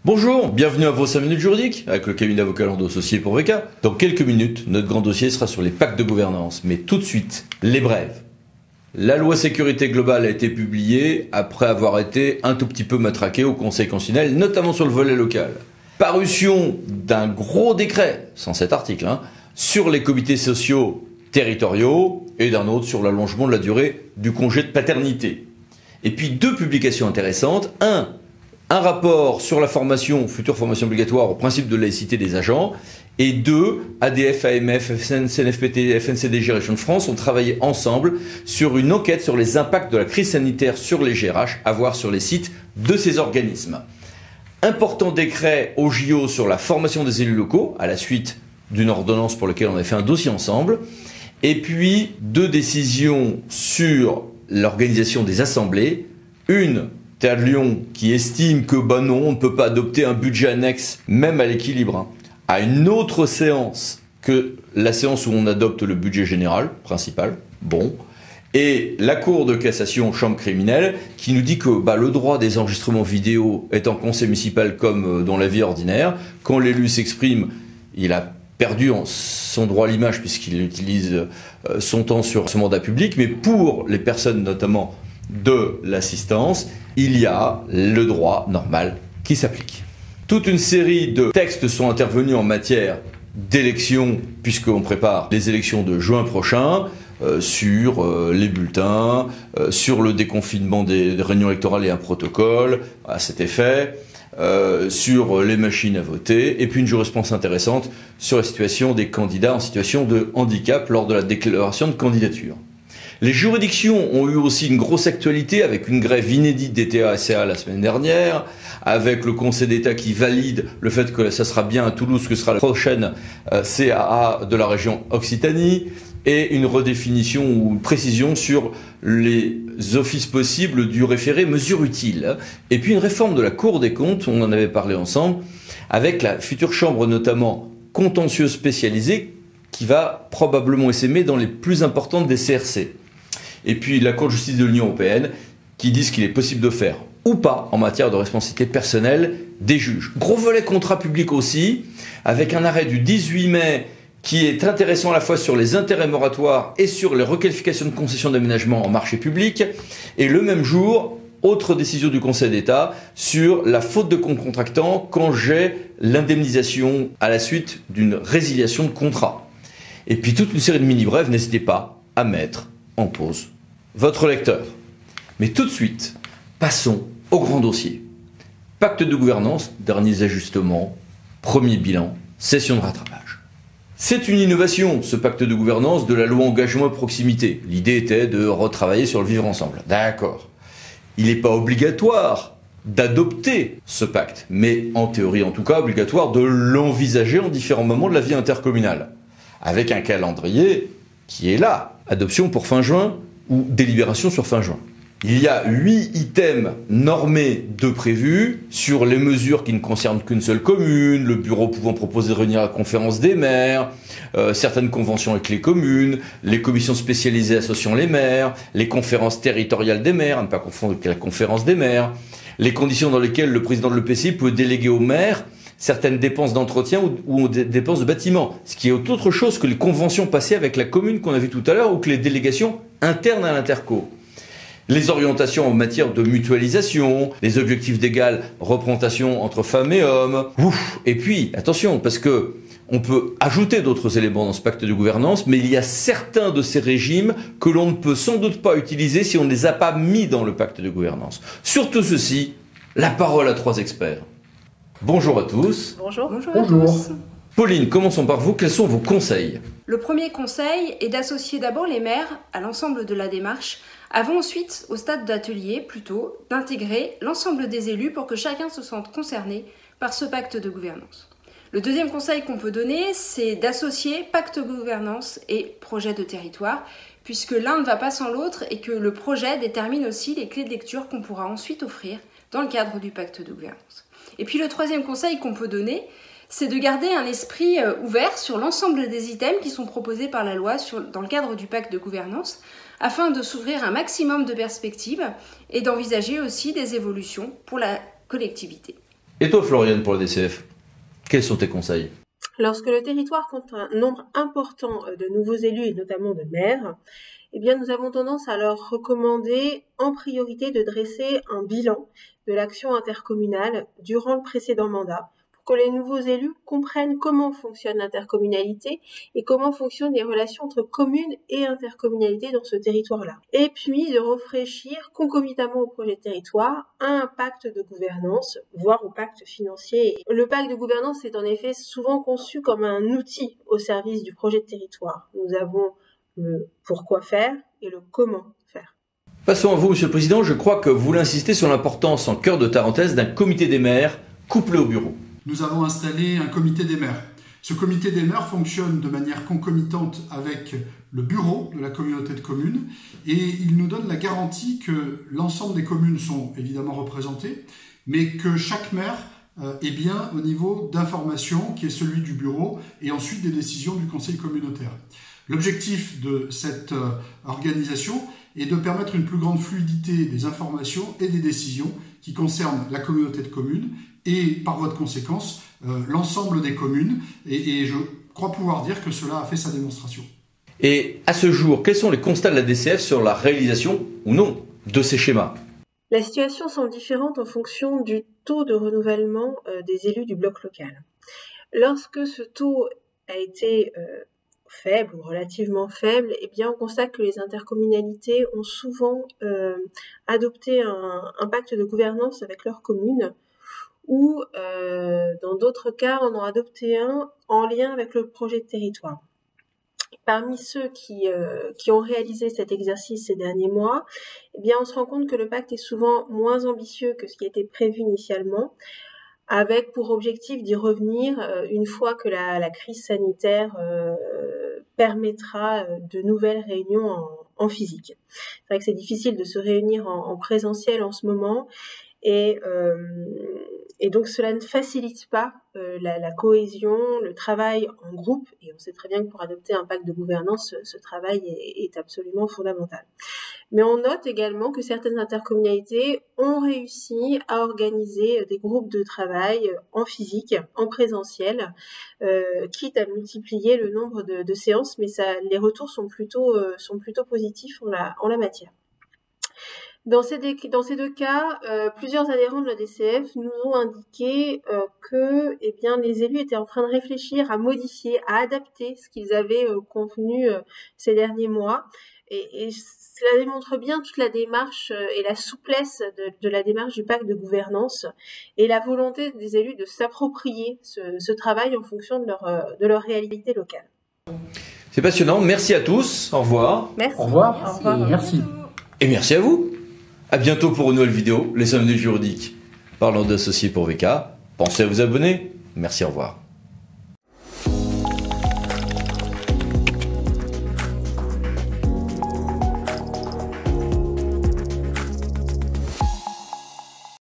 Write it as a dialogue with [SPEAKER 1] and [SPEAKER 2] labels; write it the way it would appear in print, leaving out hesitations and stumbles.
[SPEAKER 1] Bonjour, bienvenue à vos 5 minutes juridiques avec le cabinet d'avocats Lando associé pour VK. Dans quelques minutes, notre grand dossier sera sur les pactes de gouvernance. Mais tout de suite, les brèves. La loi sécurité globale a été publiée après avoir été un tout petit peu matraquée au Conseil constitutionnel, notamment sur le volet local. Parution d'un gros décret, 107 articles, sur les comités sociaux territoriaux et d'un autre sur l'allongement de la durée du congé de paternité. Et puis deux publications intéressantes. Un rapport sur la future formation obligatoire au principe de laïcité des agents. Et deux, ADF, AMF, CNFPT, FNCDG, Région de France ont travaillé ensemble sur une enquête sur les impacts de la crise sanitaire sur les GRH à voir sur les sites de ces organismes. Important décret au JO sur la formation des élus locaux, à la suite d'une ordonnance pour laquelle on a fait un dossier ensemble. Et puis, deux décisions sur l'organisation des assemblées. Une, Théâtre de Lyon, qui estime que non, on ne peut pas adopter un budget annexe, même à l'équilibre, à une autre séance que la séance où on adopte le budget général, principal. Bon. Et la Cour de cassation, chambre criminelle, qui nous dit que le droit des enregistrements vidéo est en conseil municipal comme dans la vie ordinaire. Quand l'élu s'exprime, il a perdu son droit à l'image puisqu'il utilise son temps sur ce mandat public. Mais pour les personnes notamment de l'assistance, il y a le droit normal qui s'applique. Toute une série de textes sont intervenus en matière d'élections, puisqu'on prépare les élections de juin prochain, sur les bulletins, sur le déconfinement des réunions électorales et un protocole à cet effet, sur les machines à voter, et puis une jurisprudence intéressante sur la situation des candidats en situation de handicap lors de la déclaration de candidature. Les juridictions ont eu aussi une grosse actualité avec une grève inédite des TACA la semaine dernière, avec le Conseil d'État qui valide le fait que ça sera bien à Toulouse que sera la prochaine CAA de la région Occitanie, et une redéfinition ou une précision sur les offices possibles du référé mesure utile. Et puis une réforme de la Cour des comptes, on en avait parlé ensemble, avec la future chambre notamment contentieuse spécialisée qui va probablement essaimer dans les plus importantes des CRC. Et puis la Cour de justice de l'Union européenne qui dit ce qu'il est possible de faire ou pas en matière de responsabilité personnelle des juges. Gros volet contrat public aussi, avec un arrêt du 18 mai qui est intéressant à la fois sur les intérêts moratoires et sur les requalifications de concessions d'aménagement en marché public. Et le même jour, autre décision du Conseil d'État sur la faute de contractant quand j'ai l'indemnisation à la suite d'une résiliation de contrat. Et puis toute une série de mini-brèves, n'hésitez pas à mettre en pause votre lecteur. Mais tout de suite, passons au grand dossier. Pacte de gouvernance, derniers ajustements, premier bilan, session de rattrapage. C'est une innovation, ce pacte de gouvernance de la loi engagement et proximité. L'idée était de retravailler sur le vivre ensemble. D'accord. Il n'est pas obligatoire d'adopter ce pacte, mais en théorie en tout cas obligatoire de l'envisager en différents moments de la vie intercommunale, avec un calendrier qui est là, adoption pour fin juin ou délibération sur fin juin. Il y a 8 items normés de prévus sur les mesures qui ne concernent qu'une seule commune, le bureau pouvant proposer de réunir la conférence des maires, certaines conventions avec les communes, les commissions spécialisées associant les maires, les conférences territoriales des maires, à ne pas confondre avec la conférence des maires, les conditions dans lesquelles le président de l'EPCI peut déléguer au maire certaines dépenses d'entretien ou des dépenses de bâtiment, ce qui est autre chose que les conventions passées avec la commune qu'on a vu tout à l'heure ou que les délégations internes à l'interco. Les orientations en matière de mutualisation, les objectifs d'égale représentation entre femmes et hommes. Et puis, attention, parce que on peut ajouter d'autres éléments dans ce pacte de gouvernance, mais il y a certains de ces régimes que l'on ne peut sans doute pas utiliser si on ne les a pas mis dans le pacte de gouvernance. Surtout ceci, la parole à 3 experts. Bonjour à tous.
[SPEAKER 2] Bonjour. Bonjour à tous.
[SPEAKER 1] Pauline, commençons par vous. Quels sont vos conseils ?
[SPEAKER 2] Le premier conseil est d'associer d'abord les maires à l'ensemble de la démarche, avant ensuite, au stade d'atelier plutôt, d'intégrer l'ensemble des élus pour que chacun se sente concerné par ce pacte de gouvernance. Le deuxième conseil qu'on peut donner, c'est d'associer pacte de gouvernance et projet de territoire, puisque l'un ne va pas sans l'autre et que le projet détermine aussi les clés de lecture qu'on pourra ensuite offrir dans le cadre du pacte de gouvernance. Et puis le troisième conseil qu'on peut donner, c'est de garder un esprit ouvert sur l'ensemble des items qui sont proposés par la loi dans le cadre du pacte de gouvernance, afin de s'ouvrir un maximum de perspectives et d'envisager aussi des évolutions pour la collectivité.
[SPEAKER 1] Et toi, Floriane, pour la DCF, quels sont tes conseils?
[SPEAKER 3] Lorsque le territoire compte un nombre important de nouveaux élus et notamment de maires, eh bien, nous avons tendance à leur recommander en priorité de dresser un bilan de l'action intercommunale durant le précédent mandat pour que les nouveaux élus comprennent comment fonctionne l'intercommunalité et comment fonctionnent les relations entre communes et intercommunalité dans ce territoire-là. Et puis de réfléchir concomitamment au projet de territoire à un pacte de gouvernance, voire au pacte financier. Le pacte de gouvernance est en effet souvent conçu comme un outil au service du projet de territoire. Nous avons le pourquoi faire et le comment faire.
[SPEAKER 1] Passons à vous, Monsieur le Président. Je crois que vous voulez insister sur l'importance en cœur de Tarentaise d'un comité des maires couplé au bureau.
[SPEAKER 4] Nous avons installé un comité des maires. Ce comité des maires fonctionne de manière concomitante avec le bureau de la communauté de communes et il nous donne la garantie que l'ensemble des communes sont évidemment représentées, mais que chaque maire est bien au niveau d'information qui est celui du bureau et ensuite des décisions du conseil communautaire. L'objectif de cette organisation est de permettre une plus grande fluidité des informations et des décisions qui concernent la communauté de communes et par voie de conséquence l'ensemble des communes et je crois pouvoir dire que cela a fait sa démonstration.
[SPEAKER 1] Et à ce jour, quels sont les constats de la DCF sur la réalisation ou non de ces schémas?
[SPEAKER 3] La situation semble différente en fonction du taux de renouvellement des élus du bloc local. Lorsque ce taux a été faible ou relativement faible, eh bien on constate que les intercommunalités ont souvent adopté un pacte de gouvernance avec leur commune ou dans d'autres cas on en a adopté un en lien avec le projet de territoire. Parmi ceux qui ont réalisé cet exercice ces derniers mois, eh bien on se rend compte que le pacte est souvent moins ambitieux que ce qui était prévu initialement, avec pour objectif d'y revenir une fois que la crise sanitaire permettra de nouvelles réunions en physique. C'est vrai que c'est difficile de se réunir en présentiel en ce moment et donc cela ne facilite pas la cohésion, le travail en groupe et on sait très bien que pour adopter un pacte de gouvernance, ce travail est absolument fondamental. Mais on note également que certaines intercommunalités ont réussi à organiser des groupes de travail en physique, en présentiel, quitte à multiplier le nombre de séances, mais les retours sont plutôt positifs en la matière. Dans ces deux cas, plusieurs adhérents de la DCF nous ont indiqué que eh bien, les élus étaient en train de réfléchir à modifier, à adapter ce qu'ils avaient convenu ces derniers mois. Et cela démontre bien toute la démarche et la souplesse de la démarche du pacte de gouvernance et la volonté des élus de s'approprier ce travail en fonction de leur réalité locale.
[SPEAKER 1] C'est passionnant. Merci à tous. Au revoir.
[SPEAKER 3] Merci.
[SPEAKER 5] Au revoir.
[SPEAKER 3] Au revoir.
[SPEAKER 5] Merci.
[SPEAKER 1] Et merci à vous. À bientôt pour une nouvelle vidéo, les 5 minutes juridiques. Parlons d'associés pour VK. Pensez à vous abonner. Merci, au revoir.